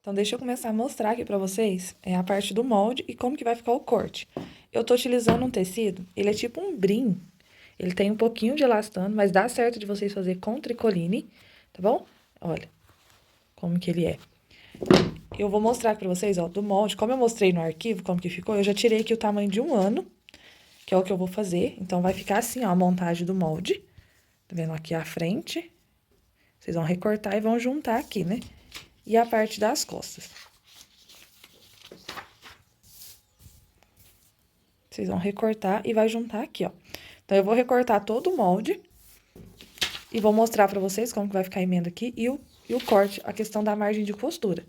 Então, deixa eu começar a mostrar aqui pra vocês a parte do molde e como que vai ficar o corte. Eu tô utilizando um tecido, ele é tipo um brim. Ele tem um pouquinho de elastano, mas dá certo de vocês fazer com tricoline, tá bom? Olha como que ele é. Eu vou mostrar pra vocês, ó, do molde. Como eu mostrei no arquivo, como que ficou, eu já tirei aqui o tamanho de 1 ano, que é o que eu vou fazer. Então, vai ficar assim, ó, a montagem do molde. Tá vendo aqui a frente? Vocês vão recortar e vão juntar aqui, né? E a parte das costas. Vocês vão recortar e vai juntar aqui, ó. Então, eu vou recortar todo o molde e vou mostrar pra vocês como que vai ficar a emenda aqui e o corte, a questão da margem de costura.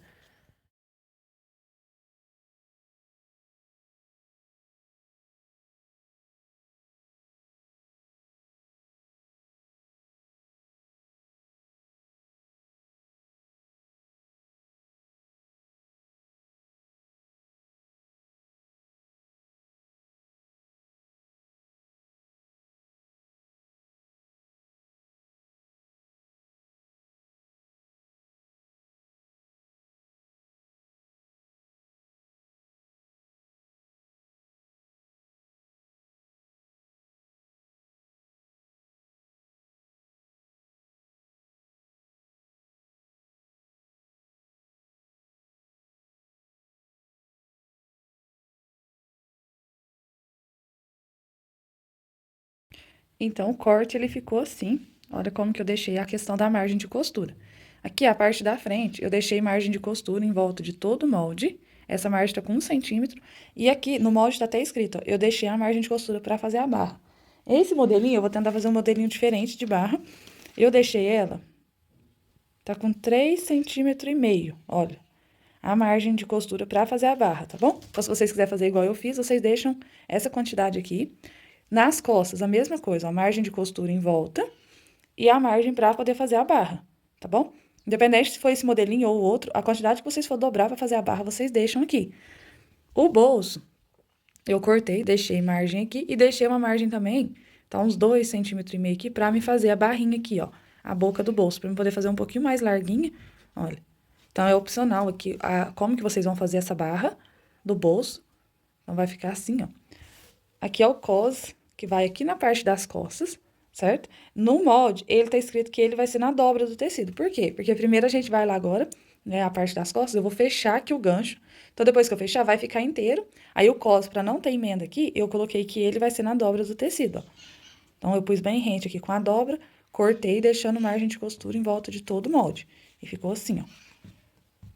Então, o corte, ele ficou assim. Olha como que eu deixei a questão da margem de costura. Aqui, a parte da frente, eu deixei margem de costura em volta de todo o molde. Essa margem tá com 1 centímetro. E aqui, no molde tá até escrito, ó, eu deixei a margem de costura pra fazer a barra. Esse modelinho, eu vou tentar fazer um modelinho diferente de barra. Eu deixei ela, tá com 3,5 centímetros, olha. A margem de costura pra fazer a barra, tá bom? Então, se vocês quiserem fazer igual eu fiz, vocês deixam essa quantidade aqui. Nas costas, a mesma coisa, a margem de costura em volta e a margem pra poder fazer a barra, tá bom? Independente se for esse modelinho ou outro, a quantidade que vocês for dobrar pra fazer a barra, vocês deixam aqui. O bolso, eu cortei, deixei margem aqui e deixei uma margem também, tá uns 2,5 centímetros aqui, pra me fazer a barrinha aqui, ó, a boca do bolso, pra eu poder fazer um pouquinho mais larguinha, olha. Então, é opcional aqui, como que vocês vão fazer essa barra do bolso. Então, vai ficar assim, ó. Aqui é o cos, que vai aqui na parte das costas, certo? No molde, ele tá escrito que ele vai ser na dobra do tecido. Por quê? Porque primeiro a gente vai lá agora, né, a parte das costas, eu vou fechar aqui o gancho. Então, depois que eu fechar, vai ficar inteiro. Aí, o cos, pra não ter emenda aqui, eu coloquei que ele vai ser na dobra do tecido, ó. Então, eu pus bem rente aqui com a dobra, cortei, deixando margem de costura em volta de todo o molde. E ficou assim, ó.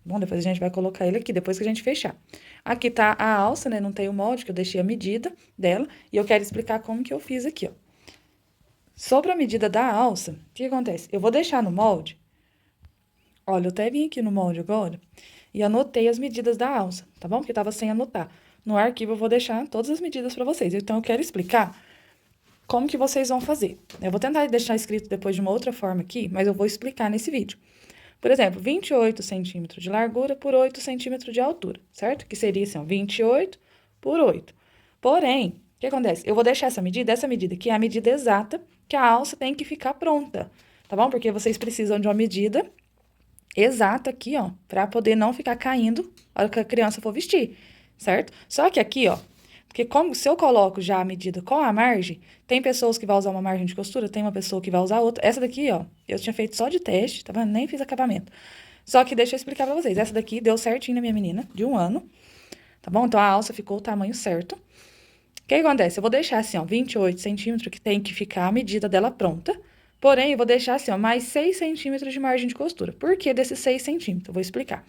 Bom, depois a gente vai colocar ele aqui, depois que a gente fechar. Aqui tá a alça, né? Não tem o molde, que eu deixei a medida dela. E eu quero explicar como que eu fiz aqui, ó. Sobre a medida da alça, o que acontece? Eu vou deixar no molde. Olha, eu até vim aqui no molde agora e anotei as medidas da alça, tá bom? Porque tava sem anotar. No arquivo eu vou deixar todas as medidas pra vocês. Então, eu quero explicar como que vocês vão fazer. Eu vou tentar deixar escrito depois de uma outra forma aqui, mas eu vou explicar nesse vídeo. Por exemplo, 28 centímetros de largura por 8 centímetros de altura, certo? Que seria assim, ó, 28 por 8. Porém, o que acontece? Eu vou deixar essa medida aqui é a medida exata que a alça tem que ficar pronta, tá bom? Porque vocês precisam de uma medida exata aqui, ó, pra poder não ficar caindo na hora que a criança for vestir, certo? Só que aqui, ó, porque como se eu coloco já a medida com a margem, tem pessoas que vão usar uma margem de costura, tem uma pessoa que vai usar outra. Essa daqui, ó, eu tinha feito só de teste, tá vendo? Nem fiz acabamento. Só que deixa eu explicar pra vocês. Essa daqui deu certinho na minha menina, de 1 ano, tá bom? Então, a alça ficou o tamanho certo. O que acontece? Eu vou deixar assim, ó, 28 centímetros, que tem que ficar a medida dela pronta. Porém, eu vou deixar assim, ó, mais 6 centímetros de margem de costura. Por que desses 6 centímetros? Eu vou explicar.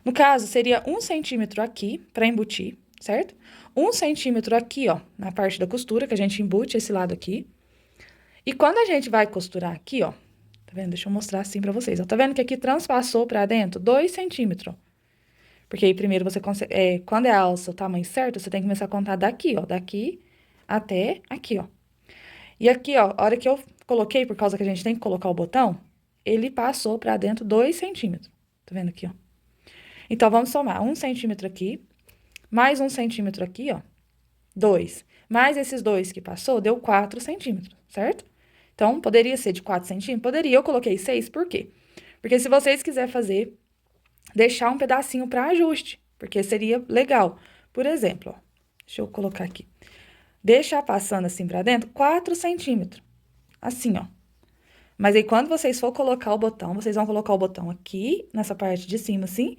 No caso, seria 1 centímetro aqui pra embutir, certo? 1 centímetro aqui, ó, na parte da costura, que a gente embute esse lado aqui. E quando a gente vai costurar aqui, ó, tá vendo? Deixa eu mostrar assim pra vocês, ó. Tá vendo que aqui transpassou pra dentro 2 centímetros, ó. Porque aí primeiro você consegue, quando é a alça o tamanho certo, você tem que começar a contar daqui, ó, daqui até aqui, ó. E aqui, ó, a hora que eu coloquei, por causa que a gente tem que colocar o botão, ele passou pra dentro 2 centímetros. Tá vendo aqui, ó? Então, vamos somar 1 centímetro aqui, mais 1 centímetro aqui, ó, 2. Mais esses 2 que passou, deu 4 centímetros, certo? Então, poderia ser de 4 centímetros? Poderia, eu coloquei 6, por quê? Porque se vocês quiserem fazer deixar um pedacinho para ajuste, porque seria legal. Por exemplo, ó, deixa eu colocar aqui. Deixar passando assim pra dentro 4 centímetros. Assim, ó. Mas aí, quando vocês for colocar o botão, vocês vão colocar o botão aqui, nessa parte de cima, assim,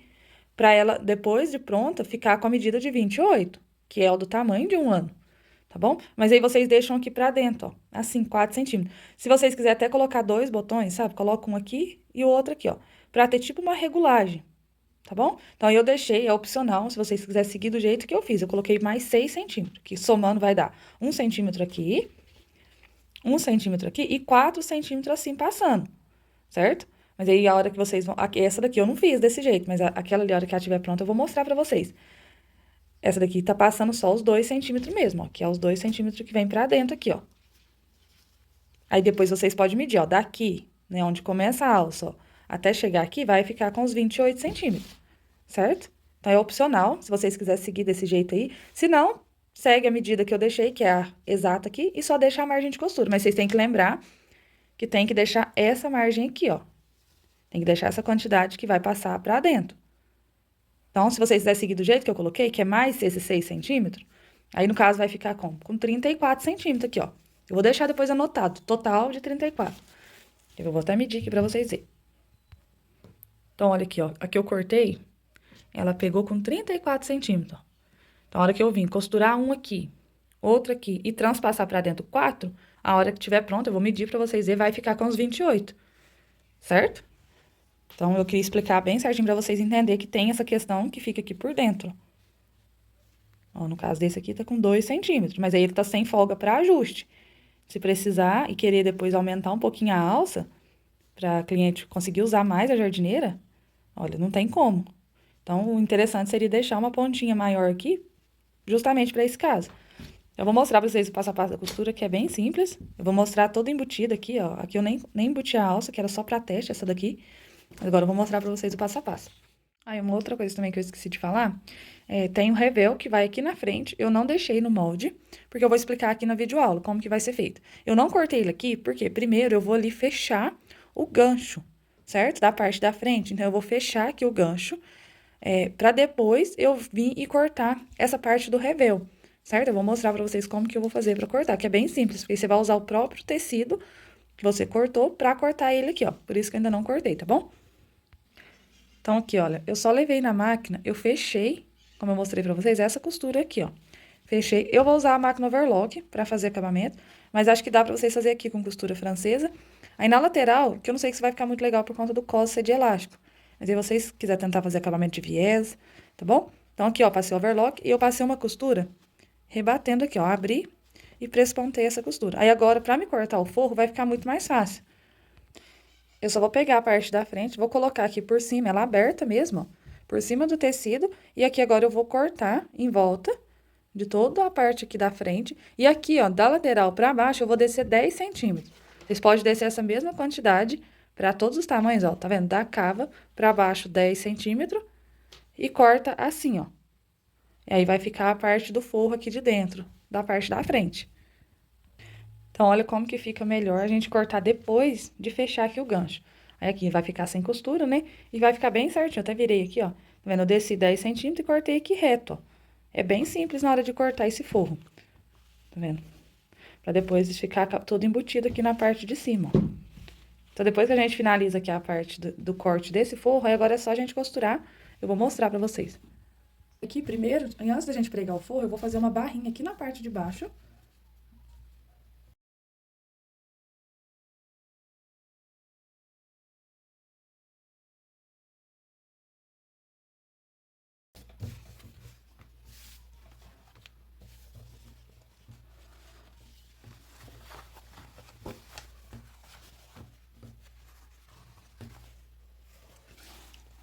pra ela, depois de pronta, ficar com a medida de 28, que é o do tamanho de um ano, tá bom? Mas aí, vocês deixam aqui pra dentro, ó, assim, 4 centímetros. Se vocês quiserem até colocar 2 botões, sabe? Coloca um aqui e o outro aqui, ó, pra ter tipo uma regulagem, tá bom? Então, eu deixei, é opcional, se vocês quiserem seguir do jeito que eu fiz. Eu coloquei mais 6 centímetros, que somando vai dar 1 centímetro aqui, 1 centímetro aqui e 4 centímetros assim passando, certo? Mas aí a hora que vocês vão... Essa daqui eu não fiz desse jeito, mas aquela ali, a hora que ela estiver pronta, eu vou mostrar pra vocês. Essa daqui tá passando só os 2 centímetros mesmo, ó, que é os 2 centímetros que vem pra dentro aqui, ó. Aí depois vocês podem medir, ó, daqui, né, onde começa a alça, ó, até chegar aqui, vai ficar com os 28 centímetros, certo? Então, é opcional, se vocês quiserem seguir desse jeito aí. Se não, segue a medida que eu deixei, que é a exata aqui, e só deixa a margem de costura. Mas vocês têm que lembrar que tem que deixar essa margem aqui, ó. Tem que deixar essa quantidade que vai passar pra dentro. Então, se vocês quiserem seguir do jeito que eu coloquei, que é mais esses 6 centímetros, aí no caso vai ficar como? Com 34 centímetros aqui, ó. Eu vou deixar depois anotado, total de 34. Eu vou até medir aqui pra vocês verem. Então, olha aqui, ó. Aqui eu cortei, ela pegou com 34 centímetros, ó. Então, a hora que eu vim costurar um aqui, outro aqui e transpassar pra dentro 4, a hora que tiver pronto, eu vou medir pra vocês verem, vai ficar com os 28, certo? Então, eu queria explicar bem certinho pra vocês entenderem que tem essa questão que fica aqui por dentro. Ó, no caso desse aqui, tá com 2 centímetros, mas aí ele tá sem folga pra ajuste. Se precisar e querer depois aumentar um pouquinho a alça, pra cliente conseguir usar mais a jardineira, olha, não tem como. Então, o interessante seria deixar uma pontinha maior aqui, justamente pra esse caso. Eu vou mostrar pra vocês o passo a passo da costura, que é bem simples. Eu vou mostrar toda embutida aqui, ó. Aqui eu nem embuti a alça, que era só pra teste, essa daqui. Agora eu vou mostrar pra vocês o passo a passo. Aí, uma outra coisa também que eu esqueci de falar, tem o revel que vai aqui na frente. Eu não deixei no molde, porque eu vou explicar aqui na videoaula como que vai ser feito. Eu não cortei ele aqui, porque primeiro eu vou ali fechar o gancho, certo? Da parte da frente. Então, eu vou fechar aqui o gancho, pra depois eu vir e cortar essa parte do revel, certo? Eu vou mostrar pra vocês como que eu vou fazer pra cortar, que é bem simples, porque você vai usar o próprio tecido que você cortou pra cortar ele aqui, ó. Por isso que eu ainda não cortei, tá bom? Então, aqui, olha, eu só levei na máquina, eu fechei, como eu mostrei pra vocês, essa costura aqui, ó. Fechei. Eu vou usar a máquina overlock pra fazer acabamento, mas acho que dá pra vocês fazer aqui com costura francesa. Aí, na lateral, que eu não sei se vai ficar muito legal por conta do cos ser de elástico. Mas aí, vocês quiserem tentar fazer acabamento de viés, tá bom? Então, aqui, ó, passei o overlock e eu passei uma costura rebatendo aqui, ó. Abri e prespontei essa costura. Aí, agora, pra me cortar o forro, vai ficar muito mais fácil. Eu só vou pegar a parte da frente, vou colocar aqui por cima, ela aberta mesmo, ó, por cima do tecido. E aqui agora eu vou cortar em volta de toda a parte aqui da frente. E aqui, ó, da lateral pra baixo, eu vou descer 10 centímetros. Vocês podem descer essa mesma quantidade pra todos os tamanhos, ó, tá vendo? Da cava pra baixo 10 centímetros e corta assim, ó. E aí, vai ficar a parte do forro aqui de dentro, da parte da frente. Então, olha como que fica melhor a gente cortar depois de fechar aqui o gancho. Aí, aqui vai ficar sem costura, né? E vai ficar bem certinho. Eu até virei aqui, ó. Tá vendo? Eu desci 10 centímetros e cortei aqui reto, ó. É bem simples na hora de cortar esse forro. Tá vendo? Pra depois ficar todo embutido aqui na parte de cima, ó. Então, depois que a gente finaliza aqui a parte do corte desse forro, aí agora é só a gente costurar. Eu vou mostrar pra vocês. Aqui, primeiro, antes da gente pregar o forro, eu vou fazer uma barrinha aqui na parte de baixo.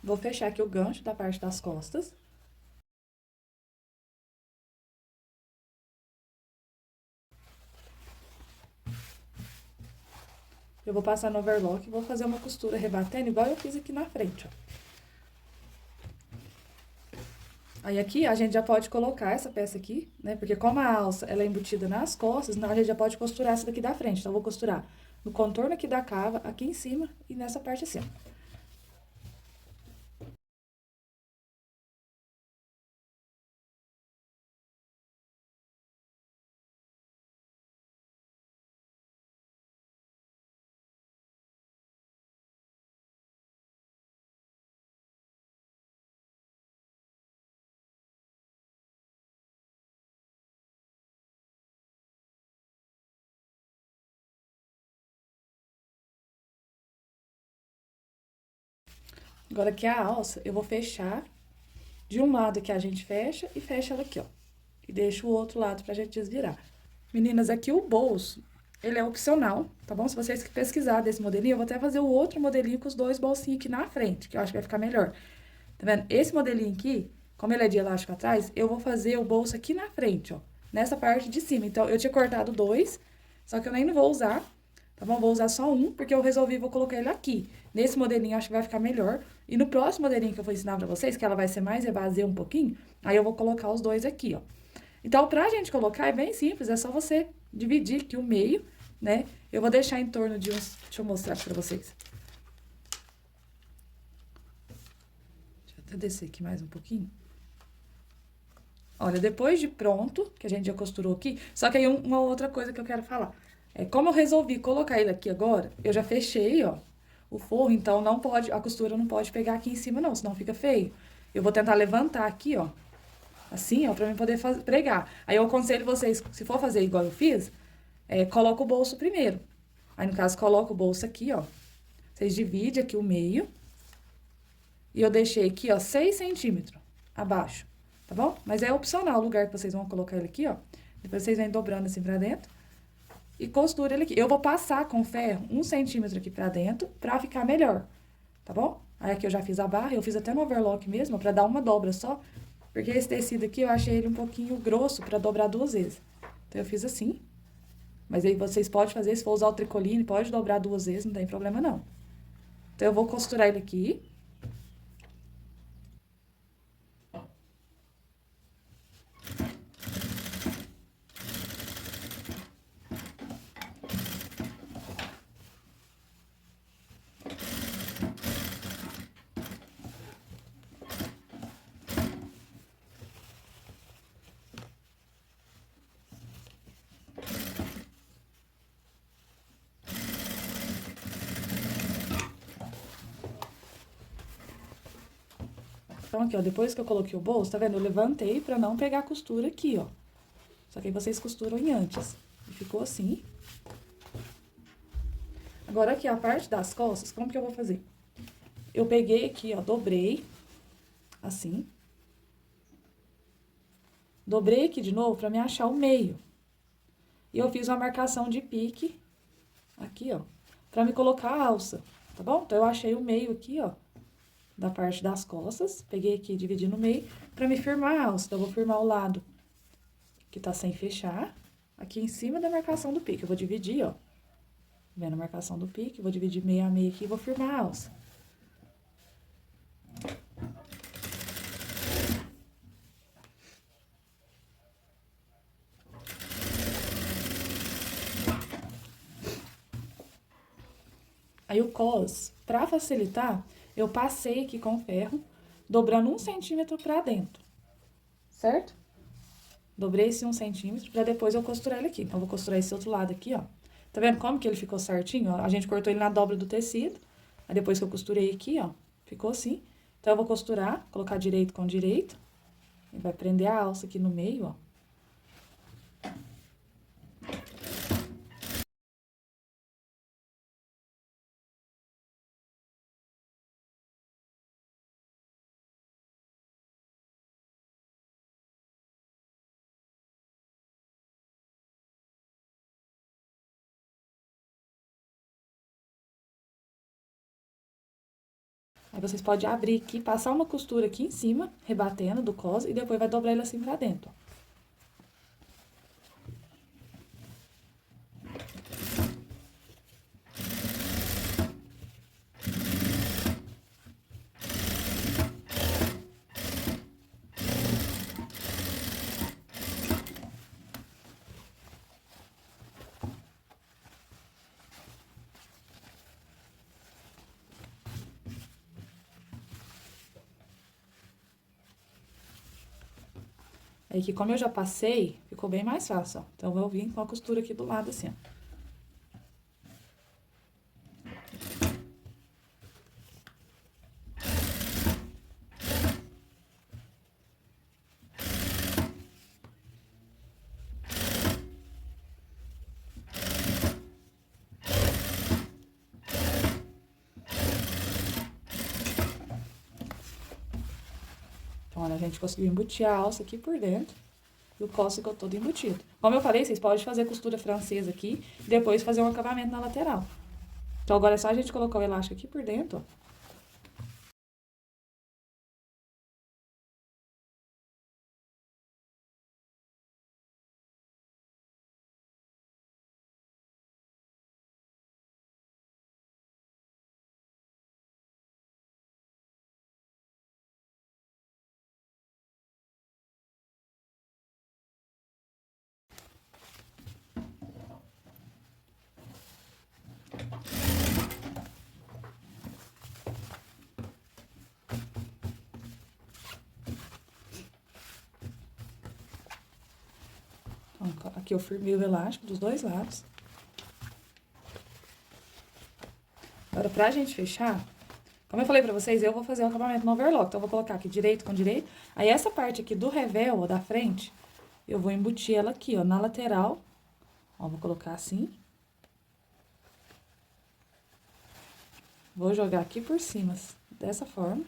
Vou fechar aqui o gancho da parte das costas. Eu vou passar no overlock e vou fazer uma costura rebatendo, igual eu fiz aqui na frente, ó. Aí, aqui, a gente já pode colocar essa peça aqui, né? Porque como a alça, ela é embutida nas costas, então a gente já pode costurar essa daqui da frente. Então, eu vou costurar no contorno aqui da cava, aqui em cima e nessa parte assim, ó. Agora aqui a alça, eu vou fechar de um lado que a gente fecha e fecha ela aqui, ó. E deixa o outro lado pra gente desvirar. Meninas, aqui o bolso, ele é opcional, tá bom? Se vocês pesquisar desse modelinho, eu vou até fazer o outro modelinho com os dois bolsinhos aqui na frente, que eu acho que vai ficar melhor. Tá vendo? Esse modelinho aqui, como ele é de elástico atrás, eu vou fazer o bolso aqui na frente, ó. Nessa parte de cima. Então, eu tinha cortado dois, só que eu nem vou usar, tá bom? Vou usar só um, porque eu resolvi, vou colocar ele aqui. Nesse modelinho, acho que vai ficar melhor. E no próximo modelinho que eu vou ensinar pra vocês, que ela vai ser mais evasiva um pouquinho, aí eu vou colocar os dois aqui, ó. Então, pra gente colocar, é bem simples, é só você dividir aqui o meio, né? Eu vou deixar em torno de uns... Deixa eu mostrar pra vocês. Deixa eu até descer aqui mais um pouquinho. Olha, depois de pronto, que a gente já costurou aqui, só que aí uma outra coisa que eu quero falar. É, como eu resolvi colocar ele aqui agora, eu já fechei, ó, o forro, então não pode, a costura não pode pegar aqui em cima não, senão fica feio. Eu vou tentar levantar aqui, ó, assim, ó, pra mim poder pregar. Aí eu aconselho vocês, se for fazer igual eu fiz, coloca o bolso primeiro. Aí, no caso, coloca o bolso aqui, ó. Vocês dividem aqui o meio. E eu deixei aqui, ó, 6 centímetros abaixo, tá bom? Mas é opcional o lugar que vocês vão colocar ele aqui, ó. Depois vocês vêm dobrando assim pra dentro. E costura ele aqui. Eu vou passar com ferro 1 centímetro aqui pra dentro, pra ficar melhor, tá bom? Aí aqui eu já fiz a barra, eu fiz até no overlock mesmo, pra dar uma dobra só. Porque esse tecido aqui, eu achei ele um pouquinho grosso pra dobrar 2 vezes. Então, eu fiz assim. Mas aí vocês podem fazer, se for usar o tricoline, pode dobrar 2 vezes, não tem problema não. Então, eu vou costurar ele aqui. Então, aqui, ó, depois que eu coloquei o bolso, tá vendo? Eu levantei pra não pegar a costura aqui, ó. Só que aí vocês costuram em antes. E ficou assim. Agora, aqui, a parte das costas, como que eu vou fazer? Eu peguei aqui, ó, dobrei, assim. Dobrei aqui de novo pra me achar o meio. E eu fiz uma marcação de pique, aqui, ó, pra me colocar a alça, tá bom? Então, eu achei o meio aqui, ó, da parte das costas. Peguei aqui, dividi no meio, pra me firmar a alça. Então, eu vou firmar o lado que tá sem fechar, aqui em cima da marcação do pique. Eu vou dividir, ó, vendo a marcação do pique, vou dividir meio a meio aqui e vou firmar a alça. Aí, o cos, pra facilitar, eu passei aqui com o ferro, dobrando 1 centímetro pra dentro, certo? Dobrei esse 1 centímetro pra depois eu costurar ele aqui. Então, eu vou costurar esse outro lado aqui, ó. Tá vendo como que ele ficou certinho, ó? A gente cortou ele na dobra do tecido. Aí, depois que eu costurei aqui, ó, ficou assim. Então, eu vou costurar, colocar direito com direito. E vai prender a alça aqui no meio, ó. Aí, vocês podem abrir aqui, passar uma costura aqui em cima, rebatendo do cos, e depois vai dobrar ele assim pra dentro, ó. Aí, que como eu já passei, ficou bem mais fácil, ó. Então, eu vou vir com a costura aqui do lado, assim, ó. Olha, a gente conseguiu embutir a alça aqui por dentro. E o cos ficou todo embutido. Como eu falei, vocês podem fazer costura francesa aqui e depois fazer um acabamento na lateral. Então, agora é só a gente colocar o elástico aqui por dentro, ó. Então, aqui eu firmei o elástico dos dois lados. Agora, pra gente fechar, como eu falei pra vocês, eu vou fazer o acabamento no overlock. Então, eu vou colocar aqui direito com direito. Aí, essa parte aqui do revel, ó, da frente, eu vou embutir ela aqui, ó, na lateral. Ó, vou colocar assim. Vou jogar aqui por cima, dessa forma.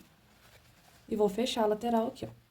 E vou fechar a lateral aqui, ó.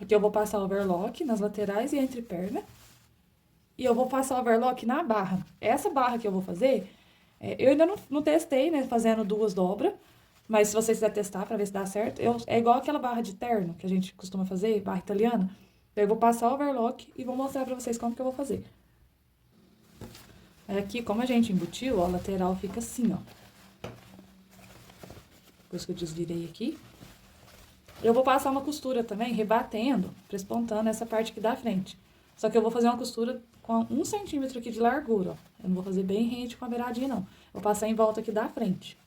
Aqui eu vou passar overlock nas laterais e entre perna. E eu vou passar overlock na barra. Essa barra que eu vou fazer, eu ainda não testei, né, fazendo duas dobras. Mas se vocês quiserem testar pra ver se dá certo, é igual aquela barra de terno que a gente costuma fazer, barra italiana. Então, eu vou passar overlock e vou mostrar pra vocês como que eu vou fazer. Aí aqui, como a gente embutiu, ó, a lateral fica assim, ó. Depois que eu desvirei aqui. Eu vou passar uma costura também, rebatendo, prespontando essa parte aqui da frente. Só que eu vou fazer uma costura com 1 centímetro aqui de largura, ó. Eu não vou fazer bem rente com a beiradinha, não. Vou passar em volta aqui da frente.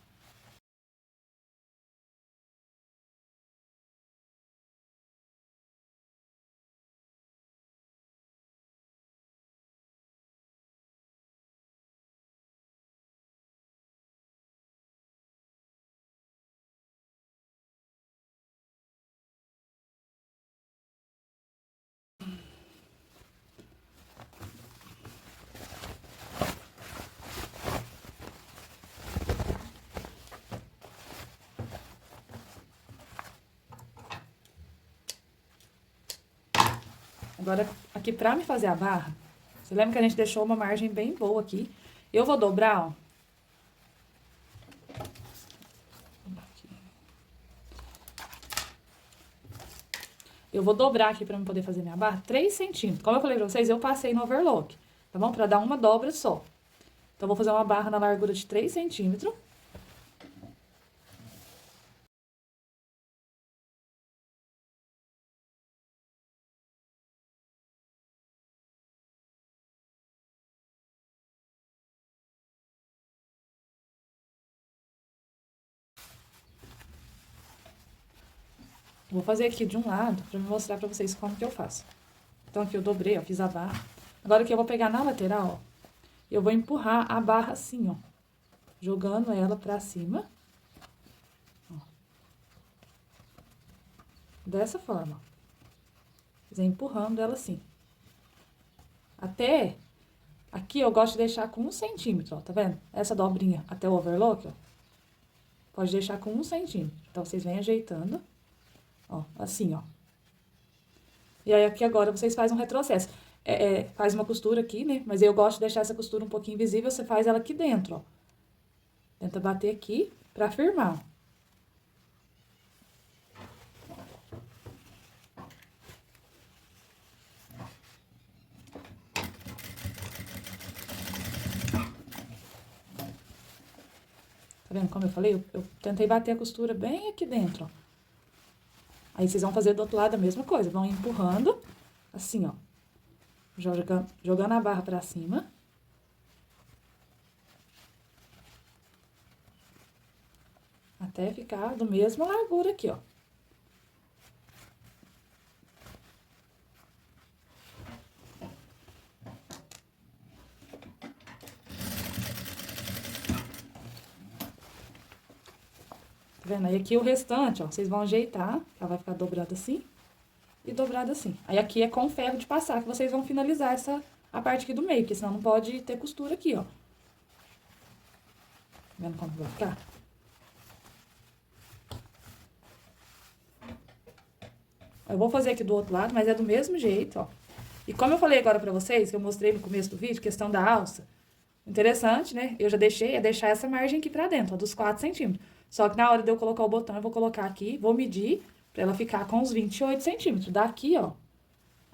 Agora, aqui pra me fazer a barra, você lembra que a gente deixou uma margem bem boa aqui? Eu vou dobrar, ó. Eu vou dobrar aqui pra eu poder fazer minha barra 3 centímetros. Como eu falei pra vocês, eu passei no overlock, tá bom? Pra dar uma dobra só. Então, eu vou fazer uma barra na largura de 3 centímetros. Vou fazer aqui de um lado pra mostrar pra vocês como que eu faço. Então, aqui eu dobrei, ó, fiz a barra. Agora, aqui eu vou pegar na lateral, ó. Eu vou empurrar a barra assim, ó. Jogando ela pra cima. Ó. Dessa forma, ó. Empurrando ela assim. Até Aqui eu gosto de deixar com 1 centímetro, ó, tá vendo? Essa dobrinha até o overlock, ó. Pode deixar com 1 centímetro. Então, vocês vêm ajeitando, ó, assim, ó. E aí, aqui agora, vocês fazem um retrocesso. Faz uma costura aqui, né? Mas eu gosto de deixar essa costura um pouquinho visível, você faz ela aqui dentro, ó. Tenta bater aqui pra firmar. Tá vendo como eu falei? Eu tentei bater a costura bem aqui dentro, ó. Aí, vocês vão fazer do outro lado a mesma coisa. Vão empurrando, assim, ó. Jogando a barra pra cima. Até ficar do mesmo largura aqui, ó. Tá vendo? Aí aqui o restante, ó, vocês vão ajeitar, ela vai ficar dobrada assim e dobrada assim. Aí aqui é com ferro de passar que vocês vão finalizar a parte aqui do meio, porque senão não pode ter costura aqui, ó. Tá vendo como vai ficar? Eu vou fazer aqui do outro lado, mas é do mesmo jeito, ó. E como eu falei agora pra vocês, que eu mostrei no começo do vídeo, questão da alça, interessante, né? Eu já deixei, deixar essa margem aqui pra dentro, ó, dos 4 centímetros. Só que na hora de eu colocar o botão, eu vou colocar aqui, vou medir pra ela ficar com uns 28 centímetros. Daqui, ó,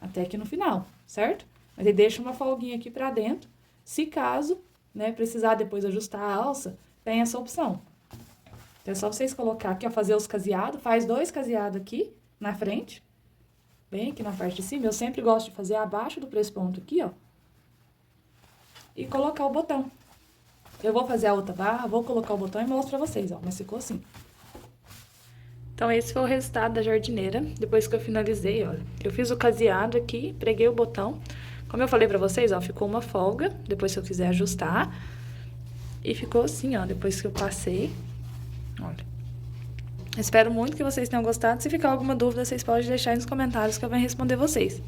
até aqui no final, certo? Mas aí deixa uma folguinha aqui pra dentro. Se caso, né, precisar depois ajustar a alça, tem essa opção. Então, é só vocês colocar aqui, ó, fazer os caseados. Faz 2 caseados aqui na frente, bem aqui na parte de cima. Eu sempre gosto de fazer abaixo do pesponto aqui, ó. E colocar o botão. Eu vou fazer a outra barra, vou colocar o botão e mostro pra vocês, ó. Mas ficou assim. Então, esse foi o resultado da jardineira, depois que eu finalizei, olha. Eu fiz o caseado aqui, preguei o botão. Como eu falei pra vocês, ó, ficou uma folga, depois se eu quiser ajustar. E ficou assim, ó, depois que eu passei. Olha. Espero muito que vocês tenham gostado. Se ficar alguma dúvida, vocês podem deixar aí nos comentários que eu venho responder vocês.